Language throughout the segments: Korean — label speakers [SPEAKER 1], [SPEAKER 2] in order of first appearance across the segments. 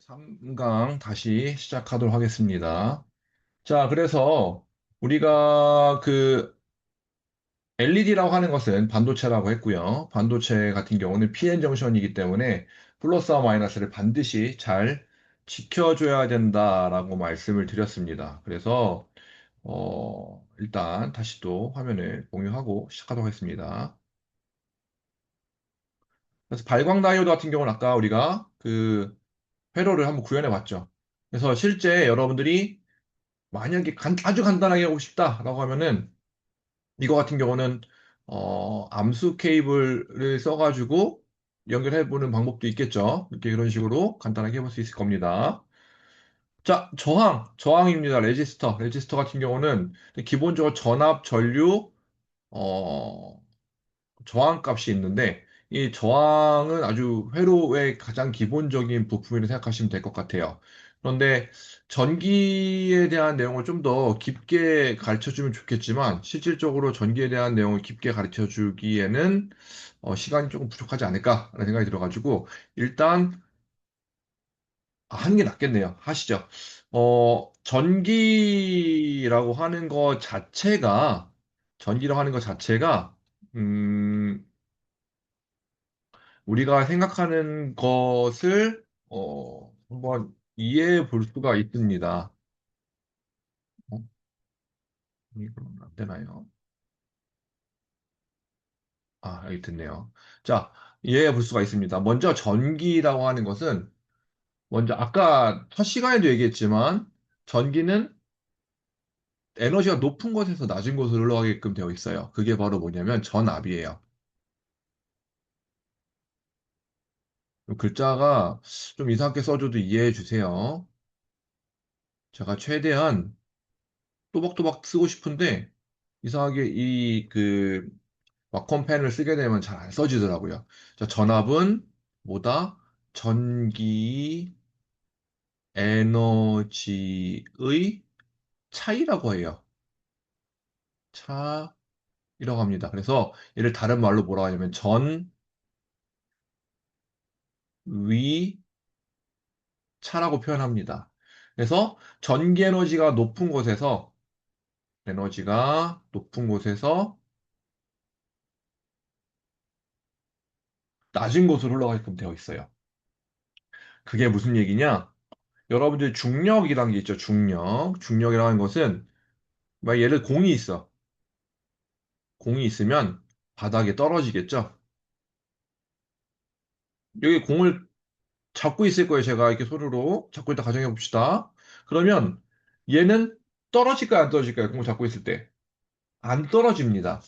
[SPEAKER 1] 3강 다시 시작하도록 하겠습니다. 자, 그래서 우리가 그 LED라고 하는 것은 반도체라고 했고요. 반도체 같은 경우는 PN 정션이기 때문에 플러스와 마이너스를 반드시 잘 지켜줘야 된다라고 말씀을 드렸습니다. 그래서 일단 다시 또 화면을 공유하고 시작하도록 하겠습니다. 그래서 발광 다이오드 같은 경우는 아까 우리가 그 회로를 한번 구현해 봤죠. 그래서 실제 여러분들이 만약에 아주 간단하게 하고 싶다라고 하면은 이거 같은 경우는 암수 케이블을 써가지고 연결해 보는 방법도 있겠죠. 이렇게 이런 식으로 간단하게 해볼 수 있을 겁니다. 자, 저항입니다. 레지스터 같은 경우는 기본적으로 전압, 전류, 어, 저항값이 있는데 이 저항은 아주 회로의 가장 기본적인 부품이라고 생각하시면 될 것 같아요. 그런데 전기에 대한 내용을 좀 더 깊게 가르쳐 주면 좋겠지만 실질적으로 전기에 대한 내용을 깊게 가르쳐 주기에는 시간이 조금 부족하지 않을까라는 생각이 들어가지고 일단 하는 게 낫겠네요. 하시죠. 전기라고 하는 것 자체가 음, 우리가 생각하는 것을 한번 이해해 볼 수가 있습니다. 어? 이거 안 되나요? 아, 여기 됐네요. 자, 이해해 볼 수가 있습니다. 먼저 전기라고 하는 것은 먼저 아까 첫 시간에도 얘기했지만 전기는 에너지가 높은 곳에서 낮은 곳으로 흘러가게끔 되어 있어요. 그게 바로 뭐냐면 전압이에요. 글자가 좀 이상하게 써줘도 이해해 주세요. 제가 최대한 또박또박 쓰고 싶은데 이상하게 와컴펜을 쓰게 되면 잘 안 써지더라고요. 자, 전압은 뭐다? 전기 에너지의 차이라고 해요. 차이라고 합니다. 그래서 얘를 다른 말로 뭐라고 하냐면 전위 차라고 표현합니다. 그래서 전기 에너지가 높은 곳에서 낮은 곳으로 흘러가게끔 되어 있어요. 그게 무슨 얘기냐? 여러분들 중력이라는 게 있죠. 중력이라는 것은 막 예를 공이 있어. 공이 있으면 바닥에 떨어지겠죠. 여기 공을 잡고 있을 거예요. 제가 이렇게 손으로 잡고 있다 가정해 봅시다. 그러면 얘는 떨어질까요? 안 떨어질까요? 공을 잡고 있을 때. 안 떨어집니다.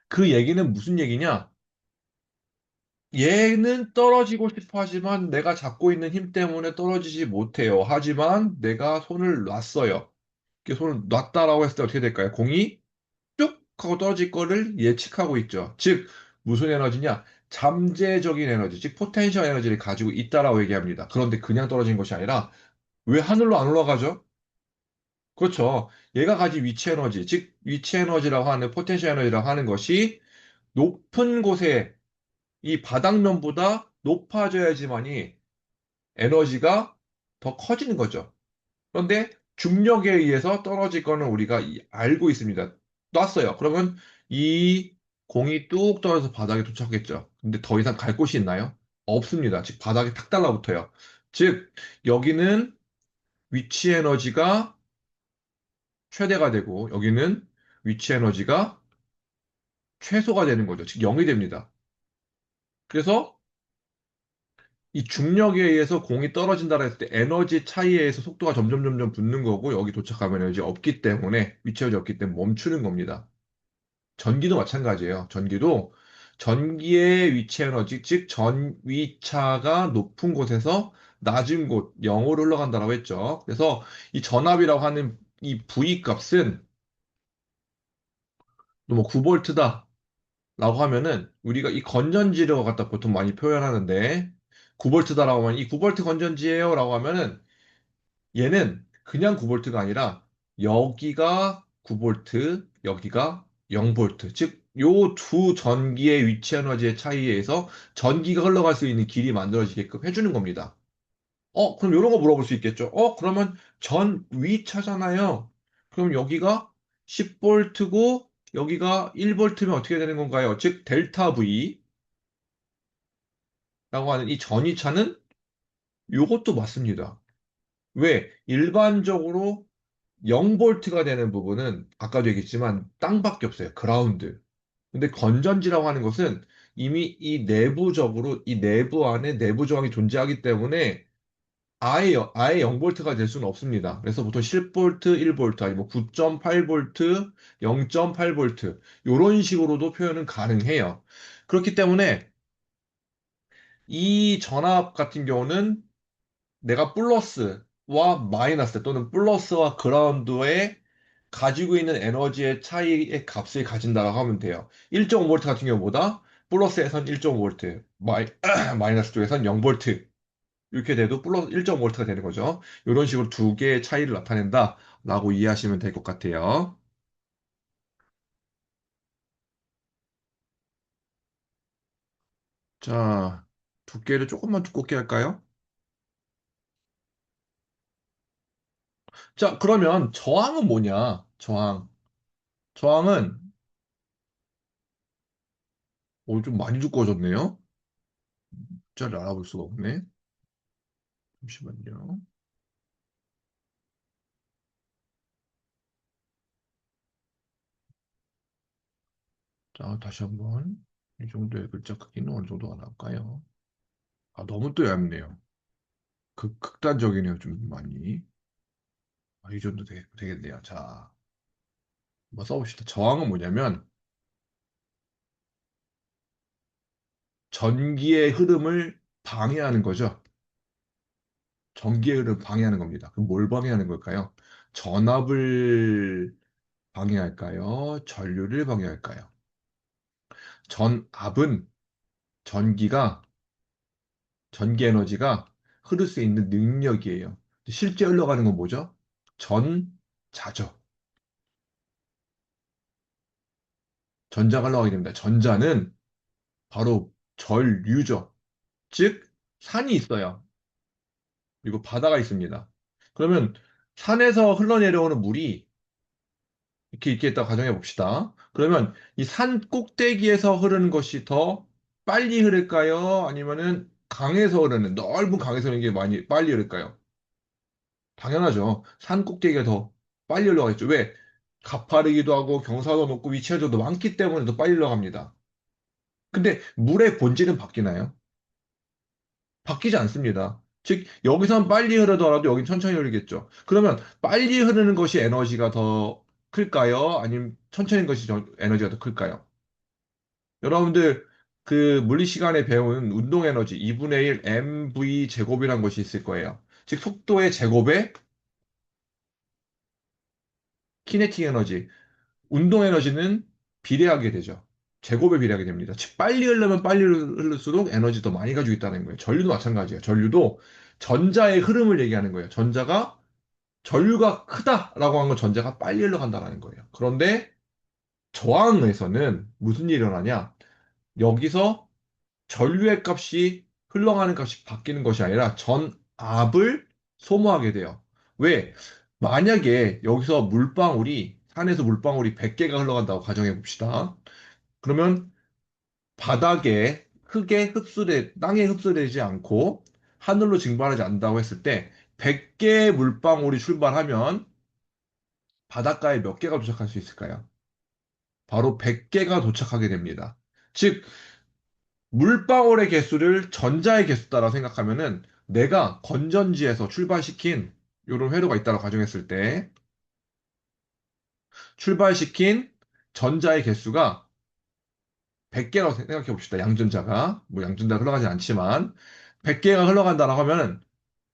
[SPEAKER 1] 그 얘기는 무슨 얘기냐? 얘는 떨어지고 싶어 하지만 내가 잡고 있는 힘 때문에 떨어지지 못해요. 하지만 내가 손을 놨어요. 이렇게 손을 놨다라고 했을 때 어떻게 될까요? 공이 쭉 하고 떨어질 거를 예측하고 있죠. 즉, 무슨 에너지냐? 잠재적인 에너지, 즉, 포텐셜 에너지를 가지고 있다라고 얘기합니다. 그런데 그냥 떨어진 것이 아니라, 왜 하늘로 안 올라가죠? 그렇죠. 얘가 가진 위치 에너지, 즉, 위치 에너지라고 하는, 포텐셜 에너지라고 하는 것이 높은 곳에 이 바닥면보다 높아져야지만이 에너지가 더 커지는 거죠. 그런데 중력에 의해서 떨어질 거는 우리가 알고 있습니다. 놨어요. 그러면 이 공이 뚝 떨어져서 바닥에 도착했죠. 근데 더 이상 갈 곳이 있나요? 없습니다. 즉 바닥에 탁 달라붙어요. 즉 여기는 위치 에너지가 최대가 되고 여기는 위치 에너지가 최소가 되는 거죠. 즉 0이 됩니다. 그래서 이 중력에 의해서 공이 떨어진다고 했을 때 에너지 차이에 의해서 속도가 점점 붙는 거고 여기 도착하면 에너지 없기 때문에 위치 에너지 없기 때문에 멈추는 겁니다. 전기도 마찬가지예요. 전기도 전기의 위치 에너지, 즉 전위차가 높은 곳에서 낮은 곳, 0으로 흘러간다고 했죠. 그래서 이 전압이라고 하는 이 V 값은 뭐 9볼트다 라고 하면은 우리가 이 건전지를 갖다 보통 많이 표현하는데 9볼트다라고 하면 이 9볼트 건전지예요 라고 하면은 얘는 그냥 9볼트가 아니라 여기가 9볼트, 여기가 0볼트, 즉 요 두 전기의 위치 에너지의 차이에 의해서 전기가 흘러갈 수 있는 길이 만들어지게끔 해주는 겁니다. 그럼 이런 거 물어볼 수 있겠죠. 그러면 전 위차잖아요. 그럼 여기가 10볼트고 여기가 1볼트면 어떻게 되는 건가요? 즉 델타 V라고 하는 이 전위차는 이것도 맞습니다. 왜? 일반적으로 0볼트가 되는 부분은 아까도 얘기했지만 땅밖에 없어요. 그라운드. 근데 건전지라고 하는 것은 이미 이 내부적으로 이 내부 안에 내부 저항이 존재하기 때문에 아예 0볼트가 될 수는 없습니다. 그래서 보통 10볼트, 1볼트, 아니 뭐 9.8볼트, 0.8볼트 이런 식으로도 표현은 가능해요. 그렇기 때문에 이 전압 같은 경우는 내가 플러스와 마이너스 또는 플러스와 그라운드에 가지고 있는 에너지의 차이의 값을 가진다고 하면 돼요. 1.5볼트 같은 경우보다 플러스에선 1.5볼트, 마이너스 쪽에선 0볼트 이렇게 돼도 플러스 1.5볼트가 되는 거죠. 이런 식으로 두 개의 차이를 나타낸다라고 이해하시면 될 것 같아요. 자, 두께를 조금만 두껍게 할까요? 자, 그러면 저항은 뭐냐? 저항. 저항은 좀 많이 두꺼워졌네요. 잘 알아볼 수가 없네. 잠시만요. 자, 다시 한번. 이 정도의 글자 크기는 어느 정도가 나올까요? 너무 또 얇네요. 극단적이네요, 좀 많이. 이 정도 되겠네요. 자, 한번 써봅시다. 저항은 뭐냐면, 전기의 흐름을 방해하는 거죠. 전기의 흐름을 방해하는 겁니다. 그럼 뭘 방해하는 걸까요? 전압을 방해할까요? 전류를 방해할까요? 전압은 전기가 전기 에너지가 흐를 수 있는 능력이에요. 실제 흘러가는 건 뭐죠? 전자죠. 전자가 흘러가게 됩니다. 전자는 바로 전류죠. 즉, 산이 있어요. 그리고 바다가 있습니다. 그러면 산에서 흘러내려오는 물이 이렇게 있겠다 가정해 봅시다. 그러면 이 산 꼭대기에서 흐르는 것이 더 빨리 흐를까요? 아니면은 강에서 흐르는, 넓은 강에서 흐르는 게 많이 빨리 흐를까요? 당연하죠. 산 꼭대기가 더 빨리 올라가겠죠. 왜? 가파르기도 하고 경사도 높고 위치가 더 많기 때문에 더 빨리 올라갑니다. 근데 물의 본질은 바뀌나요? 바뀌지 않습니다. 즉, 여기선 빨리 흐르더라도 여긴 천천히 흐르겠죠. 그러면 빨리 흐르는 것이 에너지가 더 클까요? 아니면 천천히 흐르는 것이 에너지가 더 클까요? 여러분들 그 물리 시간에 배운 운동 에너지 2분의 1 mv 제곱이라는 것이 있을 거예요. 즉, 속도의 제곱에 키네틱 에너지, 운동 에너지는 비례하게 되죠. 제곱에 비례하게 됩니다. 즉, 빨리 흐르면 빨리 흐를수록 에너지 더 많이 가지고 있다는 거예요. 전류도 마찬가지예요. 전류도 전자의 흐름을 얘기하는 거예요. 전류가 크다라고 하는 건 전자가 빨리 흘러간다는 거예요. 그런데 저항에서는 무슨 일이 일어나냐? 여기서 전류의 값이 흘러가는 값이 바뀌는 것이 아니라 전압을 소모하게 돼요. 왜? 만약에 여기서 산에서 물방울이 100개가 흘러간다고 가정해 봅시다. 그러면 바닥에 땅에 흡수되지 않고 하늘로 증발하지 않는다고 했을 때 100개의 물방울이 출발하면 바닷가에 몇 개가 도착할 수 있을까요? 바로 100개가 도착하게 됩니다. 즉, 물방울의 개수를 전자의 개수다라고 생각하면은 내가 건전지에서 출발시킨 이런 회로가 있다고 가정했을 때 출발시킨 전자의 개수가 100개라고 생각해 봅시다. 양전자가. 뭐 양전자가 흘러가지 않지만 100개가 흘러간다라고 하면은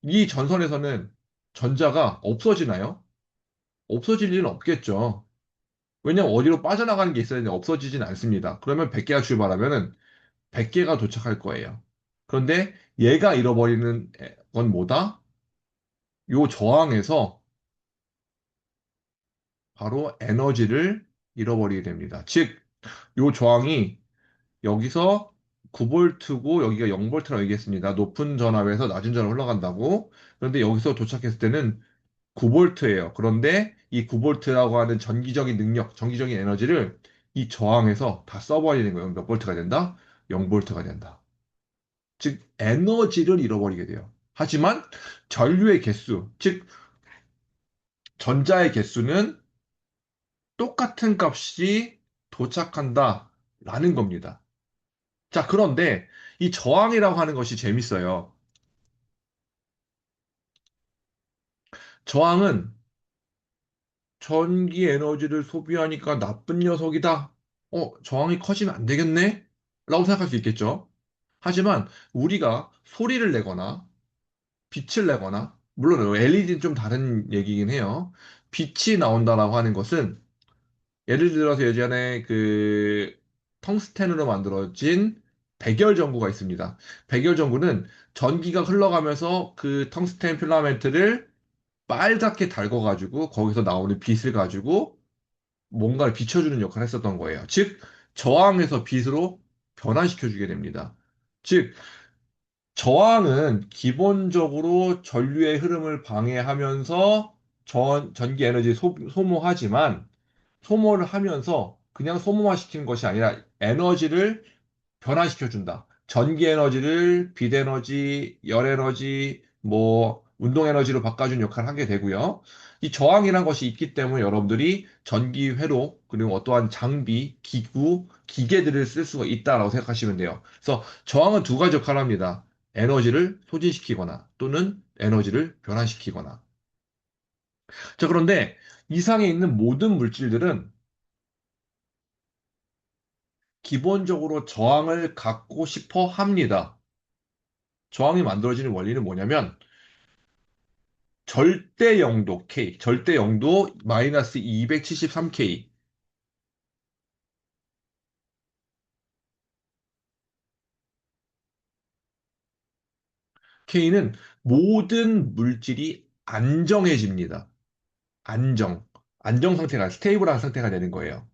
[SPEAKER 1] 이 전선에서는 전자가 없어지나요? 없어질 일은 없겠죠. 왜냐면 어디로 빠져나가는 게 있어야 되는데 없어지진 않습니다. 그러면 100개가 출발하면은 100개가 도착할 거예요. 그런데 얘가 잃어버리는 건 뭐다? 요 저항에서 바로 에너지를 잃어버리게 됩니다. 즉, 요 저항이 여기서 9볼트고 여기가 0볼트라고 얘기했습니다. 높은 전압에서 낮은 전압 흘러간다고. 그런데 여기서 도착했을 때는 9볼트예요. 그런데 이 9볼트라고 하는 전기적인 능력, 전기적인 에너지를 이 저항에서 다 써버리는 거예요. 몇 볼트가 된다? 0볼트가 된다. 즉, 에너지를 잃어버리게 돼요. 하지만 전류의 개수, 즉, 전자의 개수는 똑같은 값이 도착한다라는 겁니다. 자, 그런데 이 저항이라고 하는 것이 재밌어요. 저항은 전기 에너지를 소비하니까 나쁜 녀석이다. 저항이 커지면 안 되겠네? 라고 생각할 수 있겠죠. 하지만 우리가 소리를 내거나 빛을 내거나, 물론 LED는 좀 다른 얘기긴 해요. 빛이 나온다라고 하는 것은 예를 들어서 예전에 그 텅스텐으로 만들어진 백열 전구가 있습니다. 백열 전구는 전기가 흘러가면서 그 텅스텐 필라멘트를 빨갛게 달궈가지고 거기서 나오는 빛을 가지고 뭔가를 비춰주는 역할을 했었던 거예요. 즉, 저항에서 빛으로 변환시켜주게 됩니다. 즉, 저항은 기본적으로 전류의 흐름을 방해하면서 전기 에너지 소모하지만 소모를 하면서 그냥 소모만 시키는 것이 아니라 에너지를 변화시켜준다. 전기 에너지를 빛 에너지, 열 에너지, 뭐 운동 에너지로 바꿔준 역할을 하게 되고요. 이 저항이란 것이 있기 때문에 여러분들이 전기 회로 그리고 어떠한 장비, 기구, 기계들을 쓸 수가 있다라고 생각하시면 돼요. 그래서 저항은 두 가지 역할을 합니다. 에너지를 소진시키거나 또는 에너지를 변환시키거나. 자, 그런데 이상에 있는 모든 물질들은 기본적으로 저항을 갖고 싶어 합니다. 저항이 만들어지는 원리는 뭐냐면 절대 영도 K, 절대 영도 마이너스 273K. K는 모든 물질이 안정해집니다. 안정. 안정 상태가, 스테이블한 상태가 되는 거예요.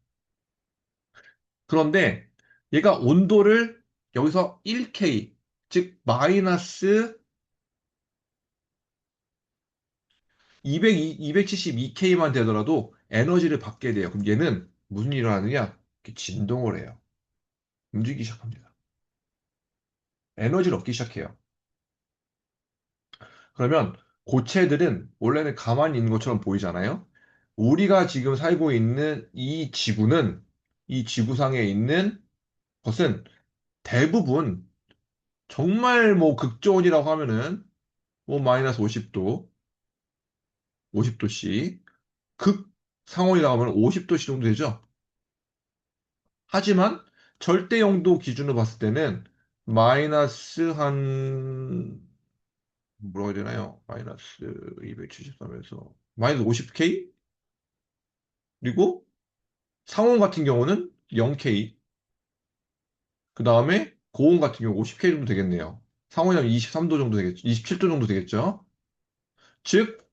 [SPEAKER 1] 그런데 얘가 온도를 여기서 1K, 즉 마이너스 272K만 되더라도 에너지를 받게 돼요. 그럼 얘는 무슨 일을 하느냐? 이렇게 진동을 해요. 움직이기 시작합니다. 에너지를 얻기 시작해요. 그러면 고체들은 원래는 가만히 있는 것처럼 보이잖아요. 우리가 지금 살고 있는 이 지구는, 이 지구상에 있는 것은 대부분 정말 뭐 극저온이라고 하면은 뭐 마이너스 50도, 50도씨, 극 상온이라고 하면 50도씨 정도 되죠. 하지만 절대 영도 기준으로 봤을 때는 마이너스 한 뭐라고 해야 되나요? 마이너스 273에서 마이너스 50K? 그리고 상온 같은 경우는 0K, 그 다음에 고온 같은 경우 50K 정도 되겠네요. 상온이면 23도 정도 되겠죠. 27도 정도 되겠죠. 즉,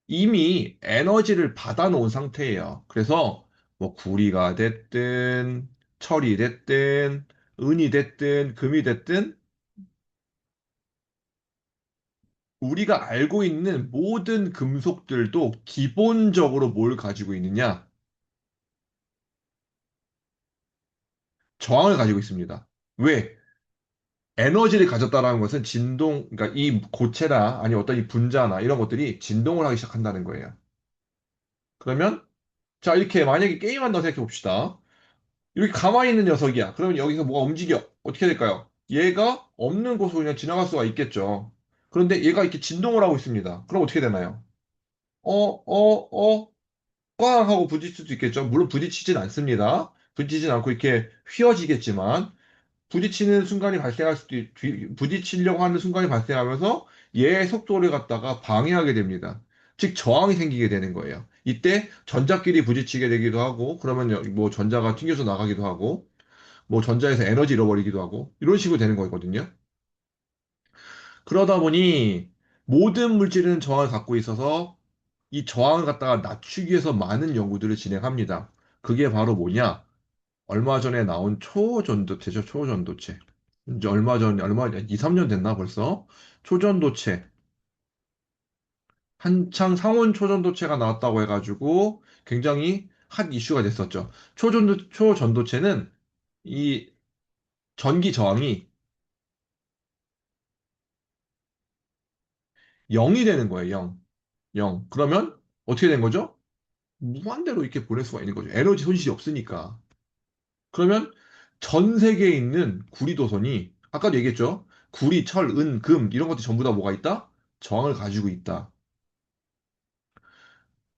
[SPEAKER 1] 이미 에너지를 받아놓은 상태예요. 그래서 뭐 구리가 됐든, 철이 됐든, 은이 됐든, 금이 됐든, 우리가 알고 있는 모든 금속들도 기본적으로 뭘 가지고 있느냐? 저항을 가지고 있습니다. 왜? 에너지를 가졌다라는 것은 진동, 그러니까 이 고체나 아니 어떤 이 분자나 이런 것들이 진동을 하기 시작한다는 거예요. 그러면 자 이렇게 만약에 게임한다고 생각해 봅시다. 여기 가만히 있는 녀석이야. 그러면 여기서 뭐가 움직여. 어떻게 될까요? 얘가 없는 곳으로 그냥 지나갈 수가 있겠죠. 그런데 얘가 이렇게 진동을 하고 있습니다. 그럼 어떻게 되나요? 어, 꽝 하고 부딪힐 수도 있겠죠. 물론 부딪히진 않습니다. 부딪히진 않고 이렇게 휘어지겠지만 부딪히는 순간이 발생할 수도 부딪히려고 하는 순간이 발생하면서 얘의 속도를 갖다가 방해하게 됩니다. 즉 저항이 생기게 되는 거예요. 이때 전자끼리 부딪히게 되기도 하고 그러면 뭐 전자가 튕겨서 나가기도 하고 뭐 전자에서 에너지 잃어버리기도 하고 이런 식으로 되는 거거든요. 그러다 보니 모든 물질은 저항을 갖고 있어서 이 저항을 갖다가 낮추기 위해서 많은 연구들을 진행합니다. 그게 바로 뭐냐? 얼마 전에 나온 초전도체죠, 초전도체. 이제 얼마, 2, 3년 됐나 벌써? 초전도체. 한창 상온 초전도체가 나왔다고 해가지고 굉장히 핫 이슈가 됐었죠. 초전도체는 이 전기 저항이 0이 되는 거예요, 0. 0. 그러면 어떻게 된 거죠? 무한대로 이렇게 보낼 수가 있는 거죠. 에너지 손실이 없으니까. 그러면 전 세계에 있는 구리도선이 아까도 얘기했죠. 구리, 철, 은, 금 이런 것들이 전부 다 뭐가 있다? 저항을 가지고 있다.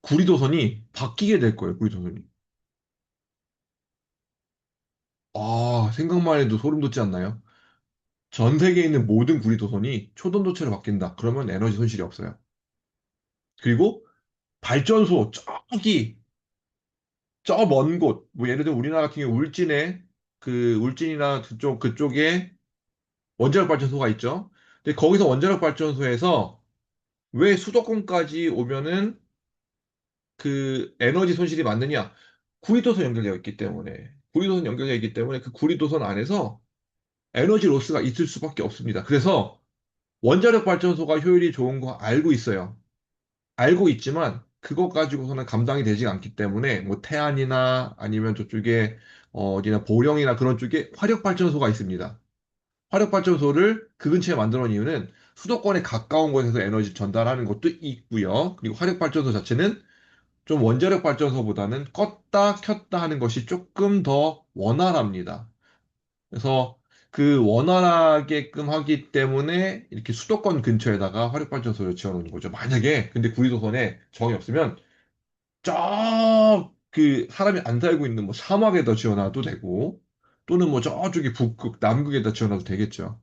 [SPEAKER 1] 구리도선이 바뀌게 될 거예요. 구리도선이. 아, 생각만 해도 소름 돋지 않나요? 전 세계에 있는 모든 구리도선이 초전도체로 바뀐다. 그러면 에너지 손실이 없어요. 그리고 발전소 저기 저 먼 곳, 뭐 예를 들어 우리나라 같은 경우 울진에 그 울진이나 그쪽에 원자력 발전소가 있죠. 근데 거기서 원자력 발전소에서 왜 수도권까지 오면은 그 에너지 손실이 많느냐? 구리도선 연결되어 있기 때문에. 구리도선 연결되어 있기 때문에 그 구리도선 안에서 에너지 로스가 있을 수밖에 없습니다. 그래서 원자력 발전소가 효율이 좋은 거 알고 있어요. 알고 있지만 그것 가지고서는 감당이 되지 않기 때문에 뭐 태안이나 아니면 저쪽에 어디나 보령이나 그런 쪽에 화력 발전소가 있습니다. 화력 발전소를 그 근처에 만들어 놓은 이유는 수도권에 가까운 곳에서 에너지 전달하는 것도 있고요. 그리고 화력 발전소 자체는 좀 원자력 발전소보다는 껐다 켰다 하는 것이 조금 더 원활합니다. 그래서 그 원활하게끔 하기 때문에 이렇게 수도권 근처에다가 화력 발전소를 지어 놓는 거죠. 만약에 근데 구리도선에 정이 없으면 저 그 사람이 안 살고 있는 뭐 사막에다 지어놔도 되고 또는 뭐 저쪽에 북극, 남극에다 지어놔도 되겠죠.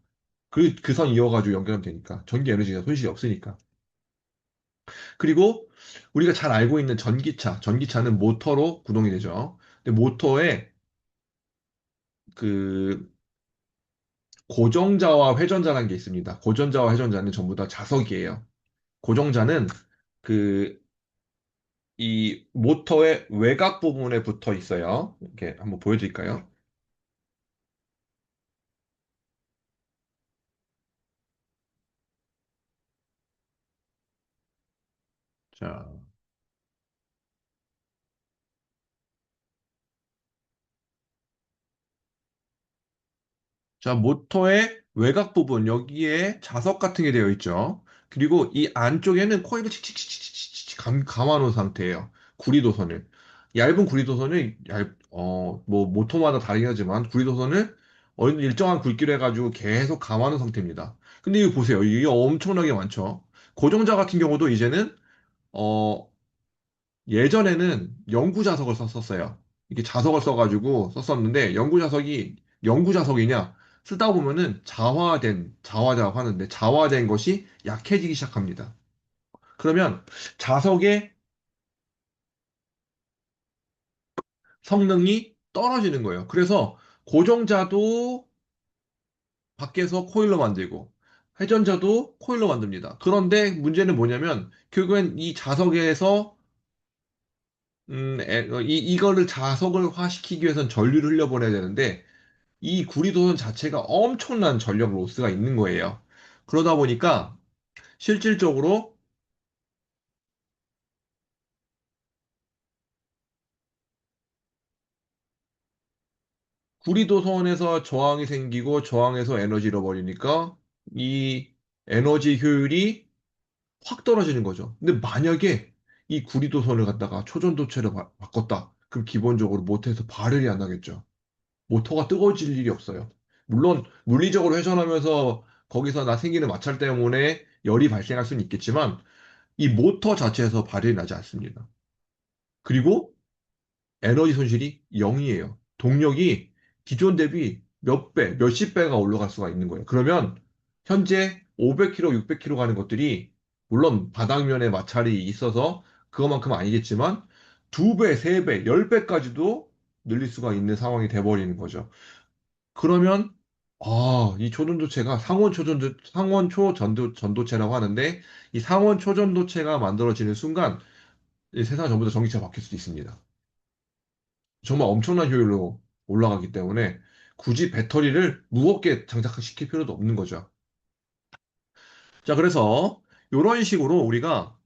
[SPEAKER 1] 그 선 이어가지고 연결하면 되니까 전기 에너지가 손실이 없으니까. 그리고 우리가 잘 알고 있는 전기차는 모터로 구동이 되죠. 근데 모터에 그 고정자와 회전자라는 게 있습니다. 고정자와 회전자는 전부 다 자석이에요. 고정자는 그 이 모터의 외곽 부분에 붙어 있어요. 이렇게 한번 보여드릴까요? 자, 자, 모터의 외곽 부분, 여기에 자석 같은 게 되어 있죠. 그리고 이 안쪽에는 코일을 칙칙칙칙칙 감아놓은 상태예요. 구리도선을. 얇은 구리도선을, 뭐, 모터마다 다르긴 하지만, 구리도선을 어느 일정한 굵기로 해가지고 계속 감아놓은 상태입니다. 근데 이거 보세요. 이게 엄청나게 많죠. 고정자 같은 경우도 이제는, 어, 예전에는 영구 자석을 썼었어요. 이게 자석을 써가지고 썼었는데 영구 자석이냐? 쓰다 보면은 자화자고 하는데 자화된 것이 약해지기 시작합니다. 그러면 자석의 성능이 떨어지는 거예요. 그래서 고정자도 밖에서 코일로 만들고 회전자도 코일로 만듭니다. 그런데 문제는 뭐냐면 결국엔 이 자석에서 이거를 자석을 화시키기 위해서는 전류를 흘려보내야 되는데 이 구리도선 자체가 엄청난 전력 로스가 있는 거예요. 그러다 보니까 실질적으로 구리도선에서 저항이 생기고 저항에서 에너지 잃어버리니까 이 에너지 효율이 확 떨어지는 거죠. 근데 만약에 이 구리도선을 갖다가 초전도체로 바꿨다. 그럼 기본적으로 모터에서 발열이 안 나겠죠. 모터가 뜨거워질 일이 없어요. 물론 물리적으로 회전하면서 거기서 생기는 마찰 때문에 열이 발생할 수는 있겠지만 이 모터 자체에서 발열이 나지 않습니다. 그리고 에너지 손실이 0이에요. 동력이 기존 대비 몇 배, 몇십 배가 올라갈 수가 있는 거예요. 그러면 현재 500km, 600km 가는 것들이 물론 바닥면에 마찰이 있어서 그것만큼은 아니겠지만 두 배, 세 배, 열 배까지도 늘릴 수가 있는 상황이 돼버리는 거죠. 그러면 이 초전도체가 상원 초전도체라고 하는데 이 상원 초전도체가 만들어지는 순간 이 세상 전부 다 전기차가 바뀔 수도 있습니다. 정말 엄청난 효율로. 올라가기 때문에 굳이 배터리를 무겁게 장착시킬 필요도 없는 거죠. 자, 그래서 이런 식으로 우리가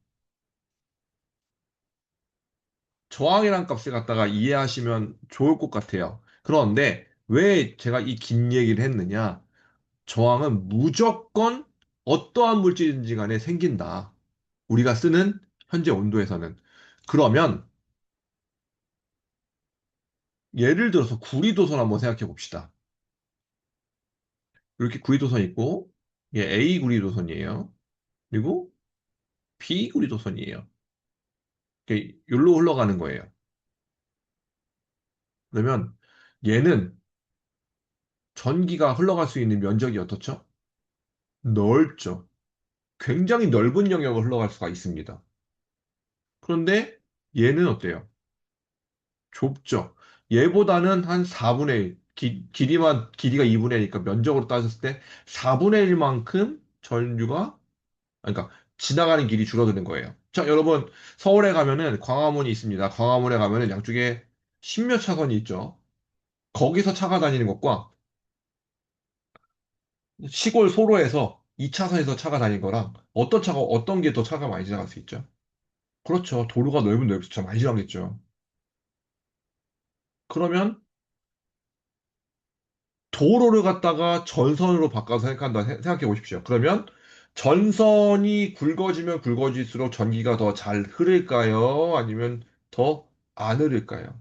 [SPEAKER 1] 저항이란 값을 갖다가 이해하시면 좋을 것 같아요. 그런데 왜 제가 이 긴 얘기를 했느냐? 저항은 무조건 어떠한 물질인지 간에 생긴다. 우리가 쓰는 현재 온도에서는. 그러면 예를 들어서 구리도선 한번 생각해 봅시다. 이렇게 구리도선 있고, 이게 A 구리도선이에요. 그리고 B 구리도선이에요. 이렇게 여기로 흘러가는 거예요. 그러면 얘는 전기가 흘러갈 수 있는 면적이 어떻죠? 넓죠. 굉장히 넓은 영역을 흘러갈 수가 있습니다. 그런데 얘는 어때요? 좁죠. 얘보다는 한 4분의 1, 길이가 2분의 1이니까 면적으로 따졌을 때 4분의 1만큼 전류가, 그러니까 지나가는 길이 줄어드는 거예요. 자, 여러분, 서울에 가면은 광화문이 있습니다. 광화문에 가면은 양쪽에 십몇 차선이 있죠. 거기서 차가 다니는 것과 시골 소로에서 2차선에서 차가 다니는 거랑 어떤 게 더 차가 많이 지나갈 수 있죠? 그렇죠. 도로가 넓은 넓을수록 많이 지나겠죠. 그러면 도로를 갖다가 전선으로 바꿔서 생각해 보십시오. 그러면 전선이 굵어지면 굵어질수록 전기가 더 잘 흐를까요? 아니면 더 안 흐를까요?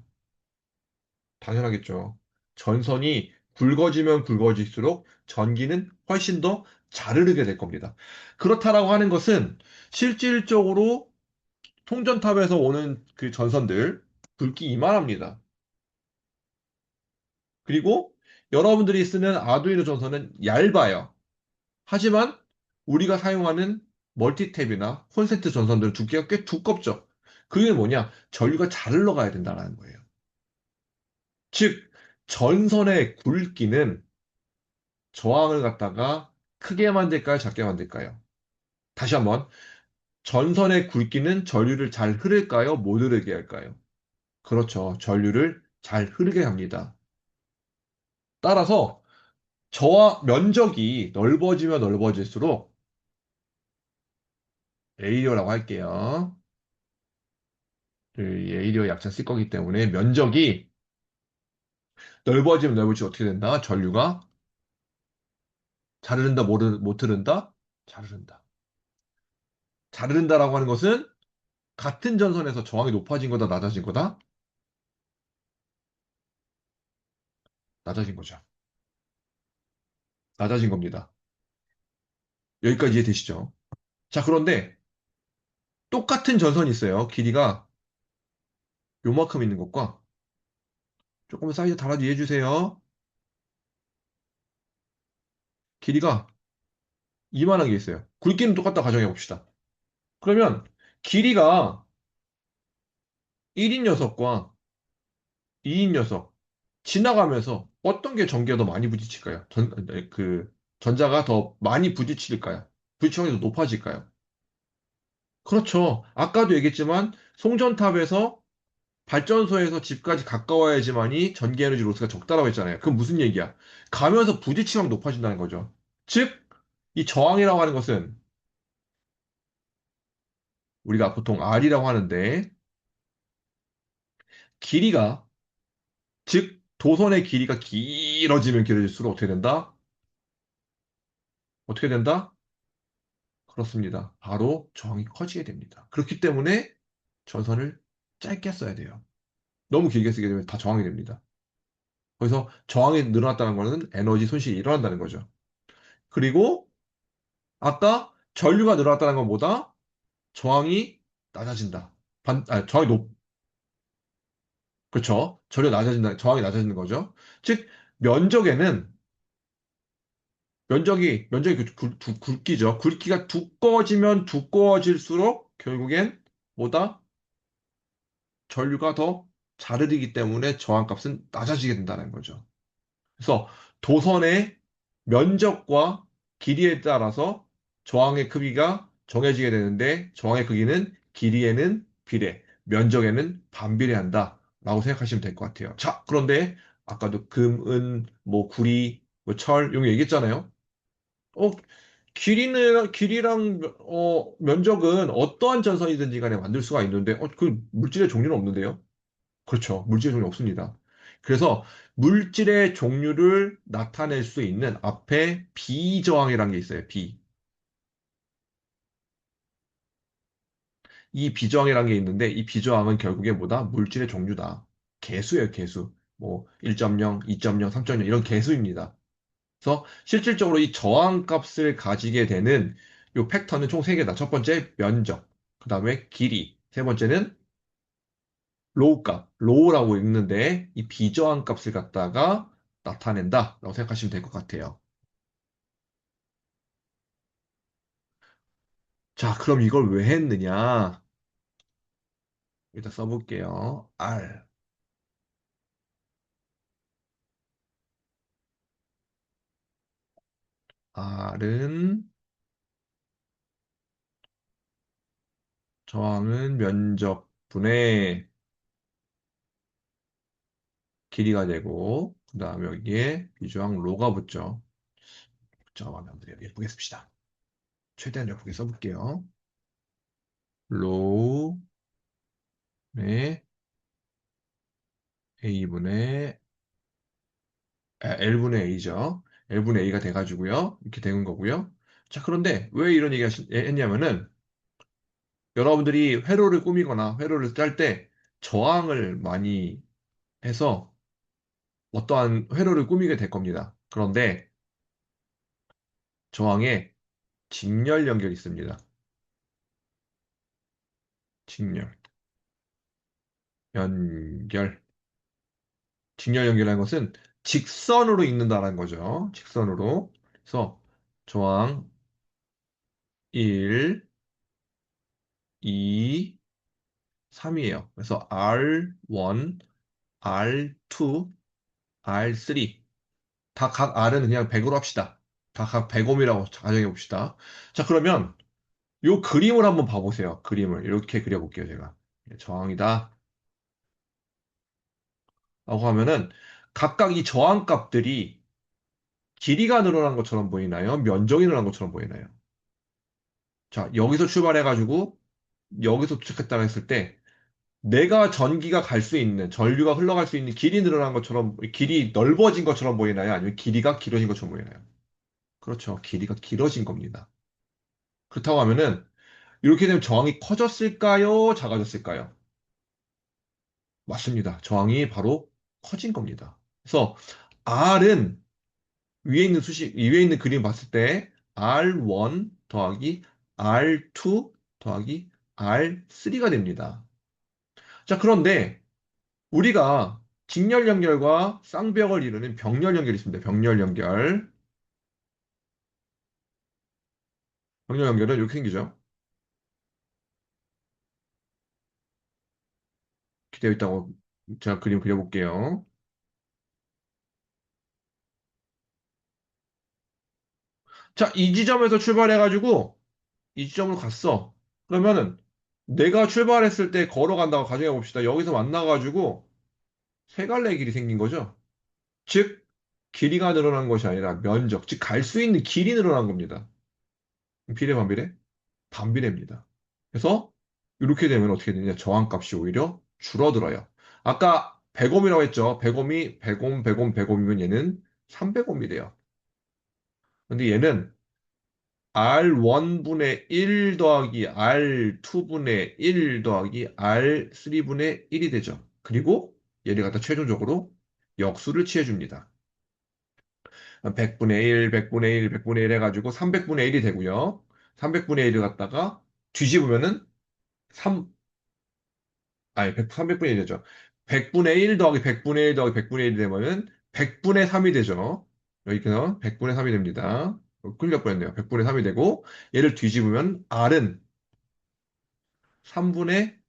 [SPEAKER 1] 당연하겠죠. 전선이 굵어지면 굵어질수록 전기는 훨씬 더 잘 흐르게 될 겁니다. 그렇다라고 하는 것은 실질적으로 송전탑에서 오는 그 전선들 굵기 이만합니다. 그리고 여러분들이 쓰는 아두이노 전선은 얇아요. 하지만 우리가 사용하는 멀티탭이나 콘센트 전선들은 두께가 꽤 두껍죠. 그게 뭐냐? 전류가 잘 흘러가야 된다는 거예요. 즉, 전선의 굵기는 저항을 갖다가 크게 만들까요? 작게 만들까요? 다시 한번, 전선의 굵기는 전류를 잘 흐를까요? 못 흐르게 할까요? 그렇죠. 전류를 잘 흐르게 합니다. 따라서 저와 면적이 넓어지면 넓어질수록 에이리어라고 할게요. 그 에이리어 약자 쓸 거기 때문에 면적이 넓어지면 넓어질수록 어떻게 된다? 전류가 잘 흐른다, 못 흐른다? 잘 흐른다. 잘 흐른다라고 하는 것은 같은 전선에서 저항이 높아진 거다, 낮아진 거다? 낮아진 거죠. 낮아진 겁니다. 여기까지 이해되시죠? 자, 그런데 똑같은 전선이 있어요. 길이가 요만큼 있는 것과 조금 사이즈 달라도 이해해 주세요. 길이가 이만한 게 있어요. 굵기는 똑같다 가정해 봅시다. 그러면 길이가 1인 녀석과 2인 녀석 지나가면서 어떤 게 전기가 더 많이 부딪힐까요? 전자가 더 많이 부딪힐까요? 부딪히는 더 높아질까요? 그렇죠. 아까도 얘기했지만 송전탑에서 발전소에서 집까지 가까워야지만이 전기 에너지 로스가 적다라고 했잖아요. 그건 무슨 얘기야? 가면서 부딪히면 높아진다는 거죠. 즉, 이 저항이라고 하는 것은 우리가 보통 R이라고 하는데 길이가, 즉 도선의 길이가 길어지면 길어질수록 어떻게 된다? 어떻게 된다? 그렇습니다. 바로 저항이 커지게 됩니다. 그렇기 때문에 전선을 짧게 써야 돼요. 너무 길게 쓰게 되면 다 저항이 됩니다. 그래서 저항이 늘어났다는 것은 에너지 손실이 일어난다는 거죠. 그리고 아까 전류가 늘어났다는 것보다 저항이 낮아진다. 저항이 그렇죠. 저항이 낮아지는 거죠. 즉, 면적에는 면적이 굵기죠. 굵기가 두꺼워지면 두꺼워질수록 결국엔 뭐다? 전류가 더 자르르기 때문에 저항값은 낮아지게 된다는 거죠. 그래서 도선의 면적과 길이에 따라서 저항의 크기가 정해지게 되는데 저항의 크기는 길이에는 비례, 면적에는 반비례한다 라고 생각하시면 될 것 같아요. 자, 그런데 아까도 금, 은, 뭐 구리, 뭐 철, 이런 거 얘기했잖아요. 어, 길이랑 면적은 어떠한 전선이든지 간에 만들 수가 있는데 그 물질의 종류는 없는데요. 그렇죠. 물질의 종류 없습니다. 그래서 물질의 종류를 나타낼 수 있는 앞에 비저항이라는 게 있어요. 이 비저항이라는 게 있는데 이 비저항은 결국에 뭐다? 물질의 종류다. 개수예요, 개수. 뭐 1.0, 2.0, 3.0 이런 개수입니다. 그래서 실질적으로 이 저항 값을 가지게 되는 요 팩터는 총 3개다. 첫 번째 면적, 그 다음에 길이, 세 번째는 로우 값, 로우라고 읽는데 이 비저항 값을 갖다가 나타낸다라고 생각하시면 될 것 같아요. 자, 그럼 이걸 왜 했느냐? 일단 써볼게요. R은 저항은 면적분의 길이가 되고 그 다음에 여기에 비저항 로가 붙죠. 잠깐만 한번 예쁘게 씁시다. 최대한 예쁘게 써볼게요. 로우의 A분의 L분의 A죠. L분의 A가 돼가지고요. 이렇게 되는 거고요. 자, 그런데 왜 이런 얘기 했냐면은 여러분들이 회로를 꾸미거나 회로를 짤 때 저항을 많이 해서 어떠한 회로를 꾸미게 될 겁니다. 그런데 저항에 직렬 연결이 있습니다. 직렬 연결. 직렬 연결이라는 것은 직선으로 읽는다는 거죠. 직선으로. 그래서 저항 1, 2, 3이에요. 그래서 R1, R2, R3. 다 각 R은 그냥 100으로 합시다. 다 각 100옴이라고 가정해 봅시다. 자, 그러면 요 그림을 한번 봐보세요. 그림을 이렇게 그려볼게요, 제가. 저항이다. 라고 하면은 각각 이 저항값들이 길이가 늘어난 것처럼 보이나요? 면적이 늘어난 것처럼 보이나요? 자, 여기서 출발해가지고 여기서 도착했다고 했을 때 내가 전기가 갈 수 있는, 전류가 흘러갈 수 있는 길이 늘어난 것처럼, 길이 넓어진 것처럼 보이나요? 아니면 길이가 길어진 것처럼 보이나요? 그렇죠. 길이가 길어진 겁니다. 그렇다고 하면은 이렇게 되면 저항이 커졌을까요? 작아졌을까요? 맞습니다. 저항이 바로 커진 겁니다. 그래서 R은 위에 있는 그림 봤을 때 R1 더하기 R2 더하기 R3가 됩니다. 자, 그런데 우리가 직렬 연결과 쌍벽을 이루는 병렬 연결이 있습니다. 병렬 연결. 병렬 연결은 이렇게 생기죠. 이렇게 되어 있다고 제가 그림 그려볼게요. 자, 이 지점에서 출발해가지고 이 지점으로 갔어. 그러면은 내가 출발했을 때 걸어간다고 가정해 봅시다. 여기서 만나가지고 세 갈래 길이 생긴 거죠. 즉, 길이가 늘어난 것이 아니라 면적, 즉 갈 수 있는 길이 늘어난 겁니다. 비례 반비례? 반비례입니다. 그래서 이렇게 되면 어떻게 되냐? 저항값이 오히려 줄어들어요. 아까 100옴이라고 했죠. 100옴이 100옴, 100옴, 100옴이면 얘는 300옴이래요. 근데 얘는 R1분의 1 더하기 R2분의 1 더하기 R3분의 1이 되죠. 그리고 얘를 갖다 최종적으로 역수를 취해줍니다. 100분의 1, 100분의 1, 100분의 1 해가지고 300분의 1이 되고요. 300분의 1을 갖다가 뒤집으면은 3, 아니, 300분의 1이 되죠. 100분의 1 더하기 100분의 1 더하기 100분의 1이 되면은 100분의 3이 되죠. 여기서 100분의 3이 됩니다. 끌려 뻔했네요. 100분의 3이 되고, 얘를 뒤집으면 R은 3분의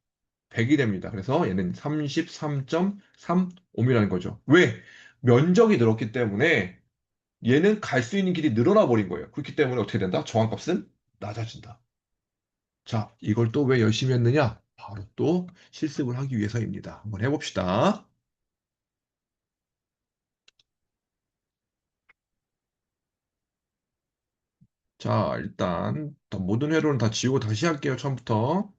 [SPEAKER 1] 100이 됩니다. 그래서 얘는 33.3옴이라는 거죠. 왜? 면적이 늘었기 때문에 얘는 갈 수 있는 길이 늘어나 버린 거예요. 그렇기 때문에 어떻게 된다? 저항값은 낮아진다. 자, 이걸 또 왜 열심히 했느냐? 바로 또 실습을 하기 위해서입니다. 한번 해봅시다. 자, 일단 모든 회로는 다 지우고 다시 할게요. 처음부터.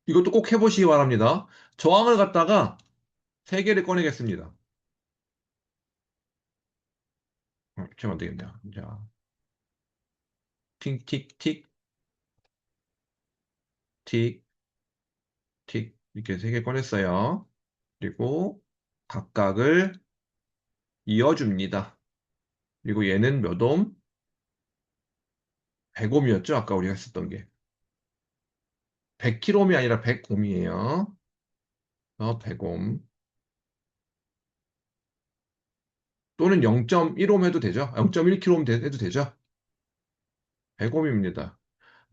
[SPEAKER 1] 이것도 꼭 해보시기 바랍니다. 저항을 갖다가 세 개를 꺼내겠습니다. 이렇게 하면 되겠네요. 자, 틱, 틱, 틱, 틱, 틱. 이렇게 세 개 꺼냈어요. 그리고 각각을 이어줍니다. 그리고 얘는 몇 옴? 100옴이었죠? 아까 우리가 했었던 게. 100kΩ이 아니라 100옴이에요. 100옴. 또는 0.1옴 해도 되죠? 0.1kΩ 해도 되죠? 100옴입니다.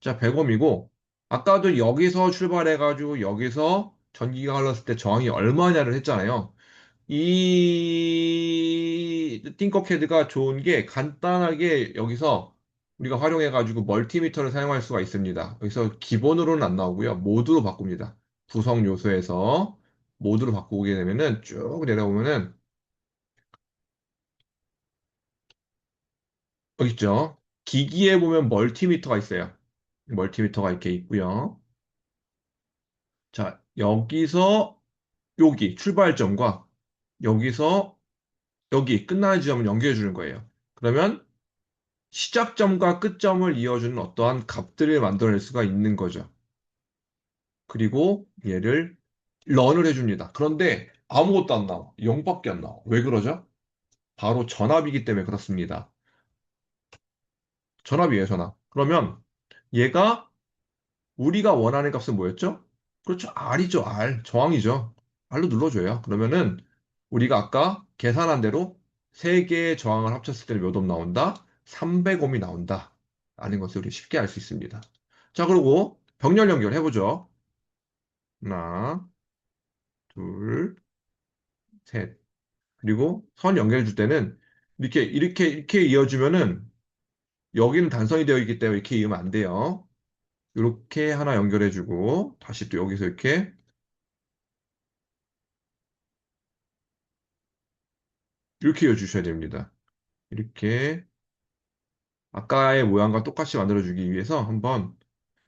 [SPEAKER 1] 자, 100옴이고, 아까도 여기서 출발해가지고 여기서 전기가 흘렀을 때 저항이 얼마냐를 했잖아요. 이 띵커캐드가 좋은 게 간단하게 여기서 우리가 활용해가지고 멀티미터를 사용할 수가 있습니다. 여기서 기본으로는 안 나오고요. 모드로 바꿉니다. 구성 요소에서 모드로 바꾸게 되면은 쭉 내려오면은 여기 있죠. 기기에 보면 멀티미터가 있어요. 멀티미터가 이렇게 있고요. 자, 여기서 여기 출발점과 여기서 여기 끝나는 지점을 연결해 주는 거예요. 그러면 시작점과 끝점을 이어주는 어떠한 값들을 만들어낼 수가 있는 거죠. 그리고 얘를 런을 해줍니다. 그런데 아무것도 안 나와. 0밖에 안 나와. 왜 그러죠? 바로 전압이기 때문에 그렇습니다. 전압이에요, 전압. 그러면 얘가 우리가 원하는 값은 뭐였죠? 그렇죠. R이죠, R. 저항이죠. R로 눌러줘요. 그러면은 우리가 아까 계산한 대로 세 개의 저항을 합쳤을 때 몇 옴 나온다? 300옴이 나온다. 라는 것을 우리 쉽게 알 수 있습니다. 자, 그리고 병렬 연결해보죠. 하나, 둘, 셋. 그리고 선 연결해 줄 때는 이렇게 이어주면은 여기는 단선이 되어 있기 때문에 이렇게 이으면 안 돼요. 이렇게 하나 연결해주고 다시 또 여기서 이렇게 이어주셔야 됩니다. 이렇게 아까의 모양과 똑같이 만들어주기 위해서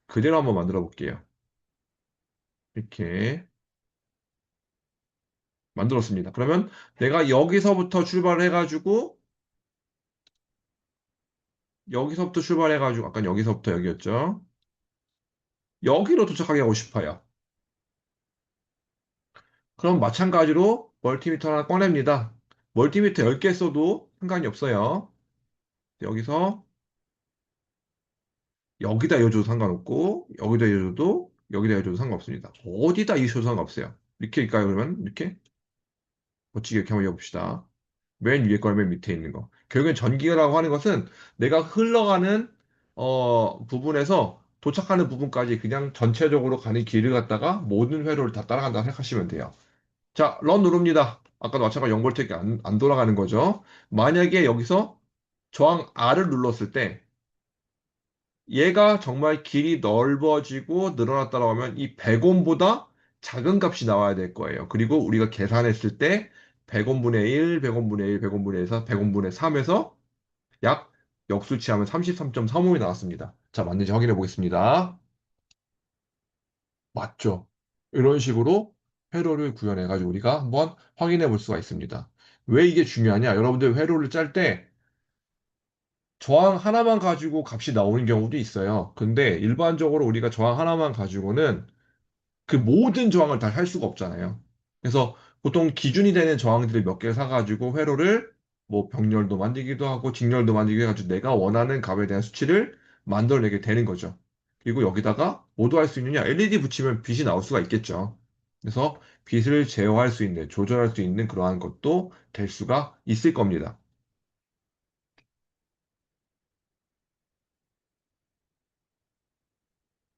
[SPEAKER 1] 그대로 한번 만들어 볼게요. 이렇게 만들었습니다. 그러면 내가 여기서부터 출발해가지고 아까 여기서부터 여기였죠. 여기로 도착하게 하고 싶어요. 그럼 마찬가지로 멀티미터 하나 꺼냅니다. 멀티미터 10개 써도 상관이 없어요. 여기서 여기다 이어줘도 상관없고 여기다 이어줘도 상관없습니다. 어디다 이어줘도 상관없어요. 이렇게 할까요? 그러면 이렇게 멋지게 이렇게 한번 이어봅시다. 맨 위에 거랑 맨 밑에 있는 거. 결국엔 전기라고 하는 것은 내가 흘러가는 부분에서 도착하는 부분까지 그냥 전체적으로 가는 길을 갖다가 모든 회로를 다 따라간다 생각하시면 돼요. 자, 런 누릅니다. 아까도 마찬가지 0볼트밖에 안 돌아가는 거죠. 만약에 여기서 저항 R을 눌렀을 때 얘가 정말 길이 넓어지고 늘어났다고 하면 이 100옴보다 작은 값이 나와야 될 거예요. 그리고 우리가 계산했을 때 100옴분의 1, 100옴분의 1, 100옴분의 1에서 100옴분의 3에서 약 역수치하면 33.35이 나왔습니다. 자, 맞는지 확인해 보겠습니다. 맞죠? 이런 식으로 회로를 구현해 가지고 우리가 한번 확인해 볼 수가 있습니다. 왜 이게 중요하냐? 여러분들 회로를 짤 때 저항 하나만 가지고 값이 나오는 경우도 있어요. 근데 일반적으로 우리가 저항 하나만 가지고는 그 모든 저항을 다 할 수가 없잖아요. 그래서 보통 기준이 되는 저항들을 몇 개 사가지고 회로를 뭐 병렬도 만들기도 하고 직렬도 만들기도 해가지고 내가 원하는 값에 대한 수치를 만들어내게 되는 거죠. 그리고 여기다가 뭐도 할 수 있느냐? LED 붙이면 빛이 나올 수가 있겠죠. 그래서 빛을 제어할 수 있는, 조절할 수 있는 그러한 것도 될 수가 있을 겁니다.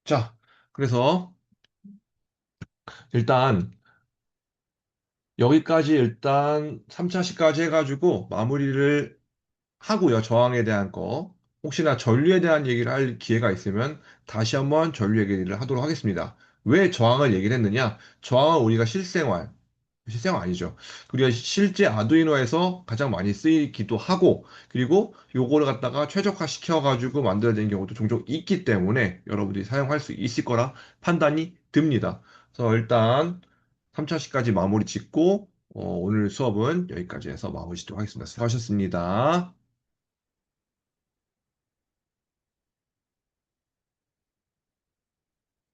[SPEAKER 1] 자, 그래서 일단 여기까지 일단 3차시까지 해가지고 마무리를 하고요. 저항에 대한 거. 혹시나 전류에 대한 얘기를 할 기회가 있으면 다시 한번 전류 얘기를 하도록 하겠습니다. 왜 저항을 얘기를 했느냐? 저항은 우리가 실생활 아니죠. 우리가 실제 아두이노에서 가장 많이 쓰이기도 하고, 그리고 요거를 갖다가 최적화 시켜가지고 만들어진 경우도 종종 있기 때문에 여러분들이 사용할 수 있을 거라 판단이 듭니다. 그래서 일단 3차시까지 마무리 짓고, 오늘 수업은 여기까지 해서 마무리 짓도록 하겠습니다. 수고하셨습니다.